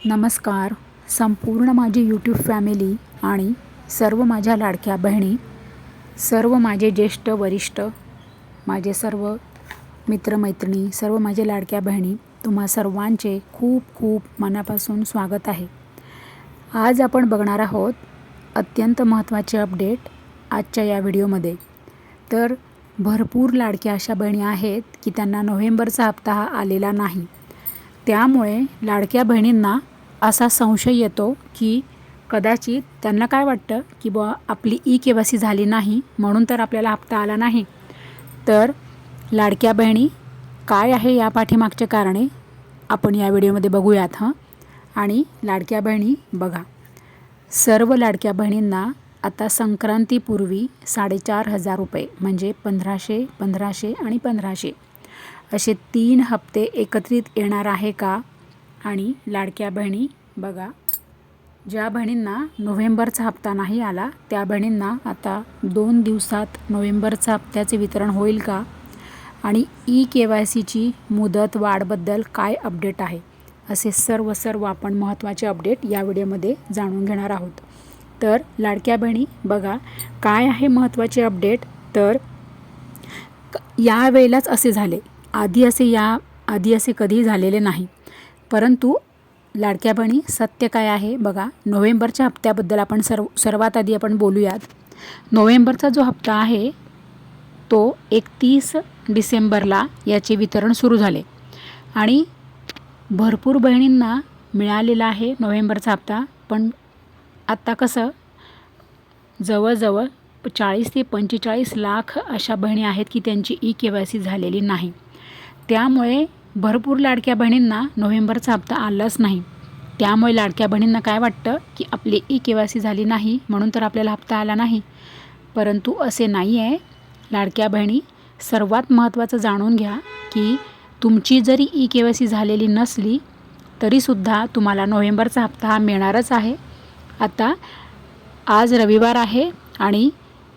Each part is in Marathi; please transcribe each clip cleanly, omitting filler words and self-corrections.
नमस्कार. संपूर्ण माझी यूट्यूब फॅमिली आणि सर्व माझ्या लाडक्या बहिणी, सर्व माझे ज्येष्ठ वरिष्ठ, माझे सर्व मित्रमैत्रिणी, सर्व माझे लाडक्या बहिणी, तुम्हा सर्वांचे खूप खूप मनापासून स्वागत आहे. आज आपण बघणार आहोत अत्यंत महत्त्वाचे अपडेट आजच्या या व्हिडिओमध्ये. तर भरपूर लाडक्या अशा बहिणी आहेत की त्यांना नोव्हेंबरचा हप्ता हा आलेला नाही. त्यामुळे लाडक्या बहिणींना असा संशय येतो की कदाचित त्यांना काय वाटतं की आपली ई-के-वाय-सी झाली नाही म्हणून तर आपल्याला हप्ता आला नाही. तर लाडक्या बहिणी, काय आहे या पाठीमागचे कारणे आपण या व्हिडिओमध्ये बघूयात आणि लाडक्या बहिणी बघा, सर्व लाडक्या बहिणींना आता संक्रांतीपूर्वी 4,500 रुपये म्हणजे 1,500, 1,500 आणि 1,500 असे 3 हप्ते एकत्रित येणार आहे का? आणि लाडक्या बहिणी बघा, ज्या बहिणींना नोव्हेंबरचा हप्ता नाही आला त्या बहिणींना आता 2 दिवसात नोव्हेंबरचा हप्त्याचे वितरण होईल का? आणि ई-के-वाय-सीची मुदत वाढबद्दल काय अपडेट आहे, असे सर्व आपण महत्त्वाचे अपडेट या व्हिडिओमध्ये जाणून घेणार आहोत. तर लाडक्या बहिणी बघा, काय आहे महत्त्वाचे अपडेट. तर यावेळेलाच असे झाले, आधी असे कधीही झालेले नाही. परंतु लाडक्या बहिणी, सत्य काय आहे बघा, नोव्हेंबरच्या हप्त्याबद्दल आपण सर्वात आधी आपण बोलूयात. नोव्हेंबरचा जो हप्ता आहे तो 31 डिसेंबरला याचे वितरण सुरू झाले आणि भरपूर बहिणींना मिळालेला आहे नोव्हेंबरचा हप्ता. पण आत्ता कसं, जवळजवळ 40 ते 45 लाख अशा बहिणी आहेत की त्यांची ई-के-वाय-सी झालेली नाही. त्यामुळे भरपूर लाडक्या बहिणींना नोव्हेंबरचा हप्ता आलाच नाही. त्यामुळे लाडक्या बहिणींना काय वाटतं की आपली ई-के-वाय-सी झाली नाही म्हणून तर आपल्याला हप्ता आला नाही. परंतु असे नाही आहे. लाडक्या बहिणी, सर्वात महत्त्वाचं जाणून घ्या की तुमची जरी ई-के-वाय-सी झालेली नसली तरीसुद्धा तुम्हाला नोव्हेंबरचा हप्ता हा मिळणारच आहे. आता आज रविवार आहे आणि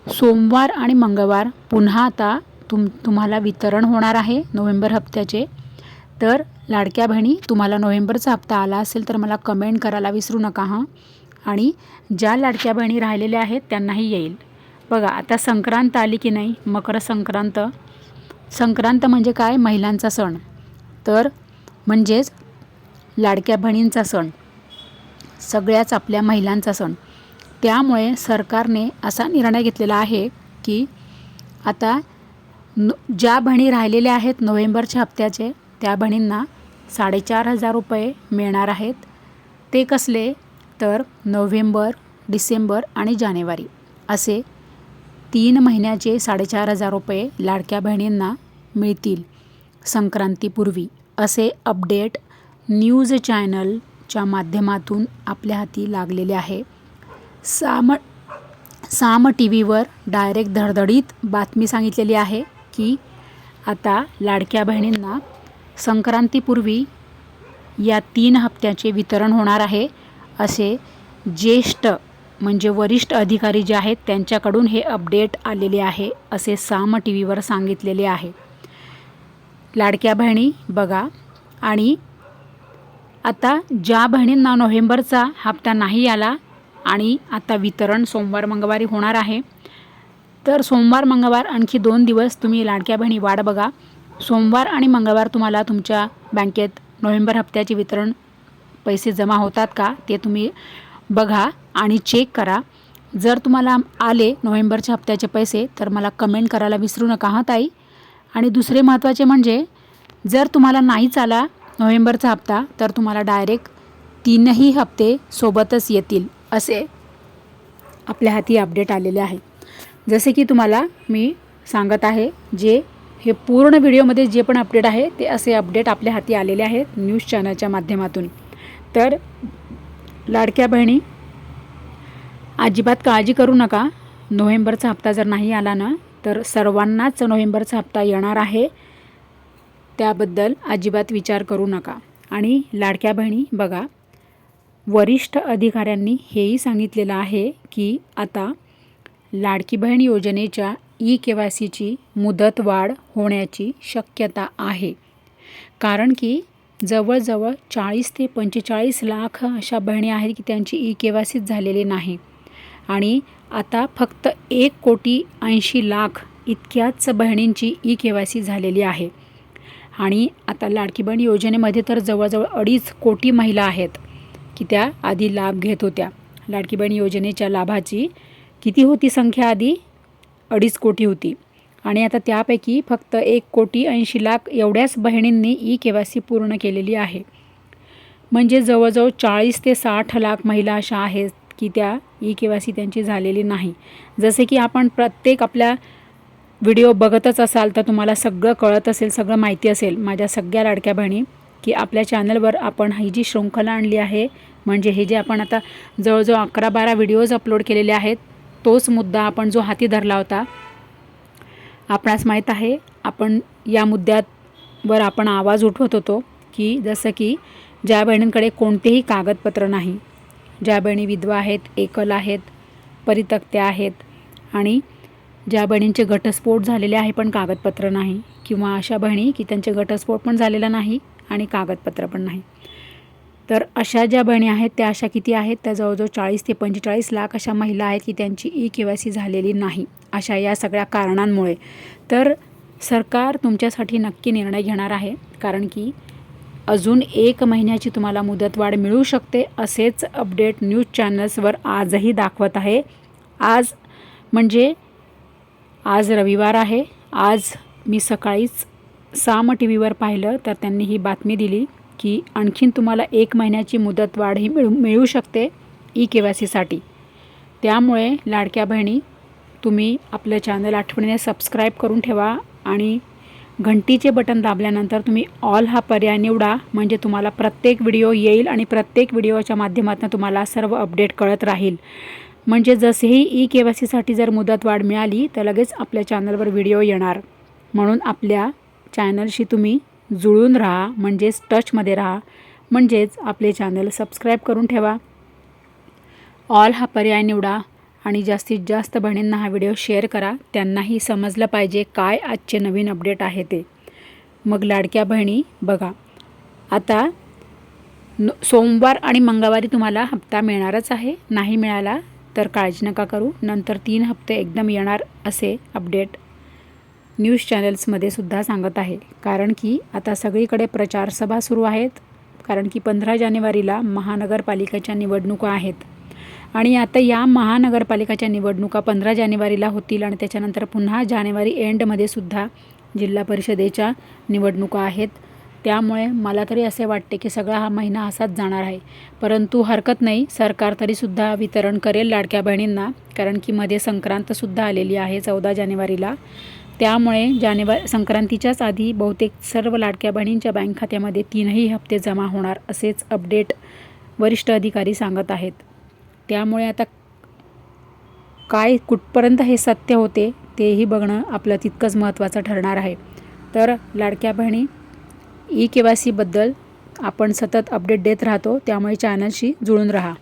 सोमवार आणि मंगळवार पुन्हा आता तुम्हाला वितरण होणार आहे नोव्हेंबर हप्त्याचे. तर लाडक्या बहिणी, तुम्हाला नोव्हेंबरचा हप्ता आला असेल तर मला कमेंट करायला विसरू नका आणि ज्या लाडक्या बहिणी राहिलेल्या आहेत त्यांनाही येईल. बघा, आता संक्रांत आली की नाही, मकर संक्रांत. संक्रांत म्हणजे काय, महिलांचा सण. तर म्हणजेच लाडक्या बहिणींचा सण, सगळ्याच आपल्या महिलांचा सण. त्यामुळे सरकारने असा निर्णय घेतलेला आहे की आता ज्या बहिणी राहिलेल्या आहेत नोव्हेंबरच्या हप्त्याचे त्या बहिणींना 4,500 रुपये मिळणार आहेत. ते कसले, तर नोव्हेंबर, डिसेंबर आणि जानेवारी असे 3 महिन्याचे 4,500 रुपये लाडक्या बहिणींना मिळतील संक्रांतीपूर्वी, असे अपडेट न्यूज चॅनलच्या माध्यमातून आपल्या हाती लागलेले आहे. साम टीव्हीवर डायरेक्ट धडधडीत बातमी सांगितलेली आहे की आता लाडक्या बहिणींना संक्रांतीपूर्वी या 3 हप्त्याचे वितरण होणार आहे, असे ज्येष्ठ म्हणजे वरिष्ठ अधिकारी जे आहेत त्यांच्याकडून हे अपडेट आलेले आहे, असे साम टीव्हीवर सांगितलेले आहे. लाडक्या बहिणी बघा, आणि आता ज्या बहिणींना नोव्हेंबरचा हप्ता नाही आला आणि आता वितरण सोमवार मंगळवारी होणार आहे, तर सोमवार मंगळवार आणखी 2 दिवस तुम्ही लाडक्या बहिणी वाट बघा. सोमवार आणि मंगळवार तुम्हाला तुमच्या बँकेत नोव्हेंबर हप्त्याचे वितरण पैसे जमा होतात का ते तुम्ही बघा आणि चेक करा. जर तुम्हाला आले नोव्हेंबरच्या हप्त्याचे पैसे तर मला कमेंट करायला विसरू नका ताई. आणि दुसरे महत्त्वाचे म्हणजे, जर तुम्हाला नाहीच आला नोव्हेंबरचा हप्ता तर तुम्हाला डायरेक्ट 3ही हप्ते सोबतच येतील, असे आपल्या हाती अपडेट आलेले आहे. जसे की तुम्हाला मी सांगत आहे, हे पूर्ण व्हिडिओमध्ये जे पण अपडेट आहे ते असे अपडेट आपल्या हाती आलेले आहेत न्यूज चॅनलच्या माध्यमातून. तर लाडक्या बहिणी, अजिबात काळजी करू नका. नोव्हेंबरचा हप्ता जर नाही आला ना तर सर्वांनाच नोव्हेंबरचा हप्ता येणार आहे, त्याबद्दल अजिबात विचार करू नका. आणि लाडक्या बहिणी बघा, वरिष्ठ अधिकाऱ्यांनी हेही सांगितलेलं आहे की आता लाडकी बहीण योजनेच्या ई-के-वाय-सीची मुदतवाढ होण्याची शक्यता आहे. कारण की जवळजवळ 40 ते 45 लाख अशा बहिणी आहेत की त्यांची ई-के-वाय-सी झालेली नाही आणि आता फक्त 1,80,00,000 इतक्याच बहिणींची ई-के-वाय-सी झालेली आहे. आणि आता लाडकी बहीण योजनेमध्ये तर जवळजवळ 2.5 कोटी महिला आहेत की त्या आधी लाभ घेत होत्या. लाडकी बहीण योजनेच्या लाभाची किती होती संख्या आधी? 2.5 कोटी होती आणि आता त्यापैकी फक्त 1,80,00,000 एवढ्याच बहिणींनी ई-के-वाय-सी पूर्ण केलेली आहे. म्हणजे जवळजवळ 40 ते 60 लाख महिला अशा आहेत की त्या ई-के-वाय-सी त्यांची झालेली नाही. जसे की आपण प्रत्येक आपल्या व्हिडिओ बघतच असाल तर तुम्हाला सगळं कळत असेल, सगळं माहिती असेल माझ्या सगळ्या लाडक्या बहिणी की आपल्या चॅनलवर आपण ही जी शृंखला आणली आहे, म्हणजे हे जे आपण आता जवळजवळ 11-12 व्हिडिओज अपलोड केलेले आहेत, तोच मुद्दा आपण जो हाती धरला होता. आपणास माहीत आहे आपण या मुद्द्यावर आपण आवाज उठवत होतो की जसं की ज्या बहिणींकडे कोणतेही कागदपत्र नाही, ज्या बहिणी विधवा आहेत, एकल आहेत, परित्यक्त्या आहेत आणि ज्या बहिणींचे घटस्फोट झालेले आहे पण कागदपत्र नाही, किंवा अशा बहिणी की त्यांचे घटस्फोट पण झालेला नाही आणि कागदपत्र पण नाही. तर अशा ज्या बहिणी आहेत त्या अशा किती आहेत? त्या जवळजवळ 40 ते 45 लाख अशा महिला आहेत की त्यांची ई-के-वाय-सी झालेली नाही अशा या सगळ्या कारणांमुळे. तर सरकार तुमच्यासाठी नक्की निर्णय घेणार आहे, कारण की अजून 1 महिन्याची तुम्हाला मुदतवाढ मिळू शकते असेच अपडेट न्यूज चॅनल्सवर आजही दाखवत आहे. आज रविवार आहे. आज मी सकाळीच साम टी-व्हीवर पाहिलं तर त्यांनी ही बातमी दिली की आणखीन तुम्हाला 1 महिन्याची मुदतवाढ ही मिळू शकते ई-के-वाय-सीसाठी. त्यामुळे लाडक्या बहिणी तुम्ही आपलं चॅनल आठवणीने सबस्क्राईब करून ठेवा आणि घंटीचे बटन दाबल्यानंतर तुम्ही ऑल हा पर्याय निवडा, म्हणजे तुम्हाला प्रत्येक व्हिडिओ येईल आणि प्रत्येक व्हिडिओच्या माध्यमातून तुम्हाला सर्व अपडेट कळत राहील. म्हणजे जसेही ई-के-वाय-सीसाठी जर मुदतवाढ मिळाली तर लगेच आपल्या चॅनलवर व्हिडिओ येणार. म्हणून आपल्या चॅनलशी तुम्ही जुळून राहा, म्हणजेच टचमध्ये राहा, म्हणजेच आपले चॅनल सबस्क्राईब करून ठेवा, ऑल हा पर्याय निवडा आणि जास्तीत जास्त बहिणींना हा व्हिडिओ शेअर करा. त्यांनाही समजलं पाहिजे काय आजचे नवीन अपडेट आहे ते. मग लाडक्या बहिणी बघा, आता सोमवार आणि मंगळवारी तुम्हाला हप्ता मिळणारच आहे. नाही मिळाला तर काळजी नका करू, नंतर 3 हप्ते एकदम येणार असे अपडेट न्यूज चॅनल्समध्ये सुद्धा सांगत आहे. कारण की आता सगळीकडे प्रचारसभा सुरू आहेत, कारण की 15 जानेवारीला महानगरपालिकेच्या निवडणुका आहेत आणि आता या महानगरपालिकेच्या निवडणुका 15 जानेवारीला होतील आणि त्याच्यानंतर पुन्हा जानेवारी एंडमध्ये सुद्धा जिल्हा परिषदेच्या निवडणुका आहेत. त्यामुळे मला तरी असे वाटते की सगळा हा महिना असाच जाणार आहे. परंतु हरकत नाही, सरकार तरीसुद्धा वितरण करेल लाडक्या बहिणींना, कारण की मध्ये संक्रांतसुद्धा आलेली आहे 14 जानेवारीला. त्यामुळे संक्रांतीच्याच आधी बहुतेक सर्व लाडक्या बहिणींच्या बँक खात्यामध्ये 3ही हप्ते जमा होणार असेच अपडेट वरिष्ठ अधिकारी सांगत आहेत. त्यामुळे आता काय कुठपर्यंत हे सत्य होते तेही बघणं आपलं तितकंच महत्त्वाचं ठरणार आहे. तर लाडक्या बहिणी ई-के-वाय-सीबद्दल आपण सतत अपडेट देत राहतो, त्यामुळे चॅनलशी जुळून राहा.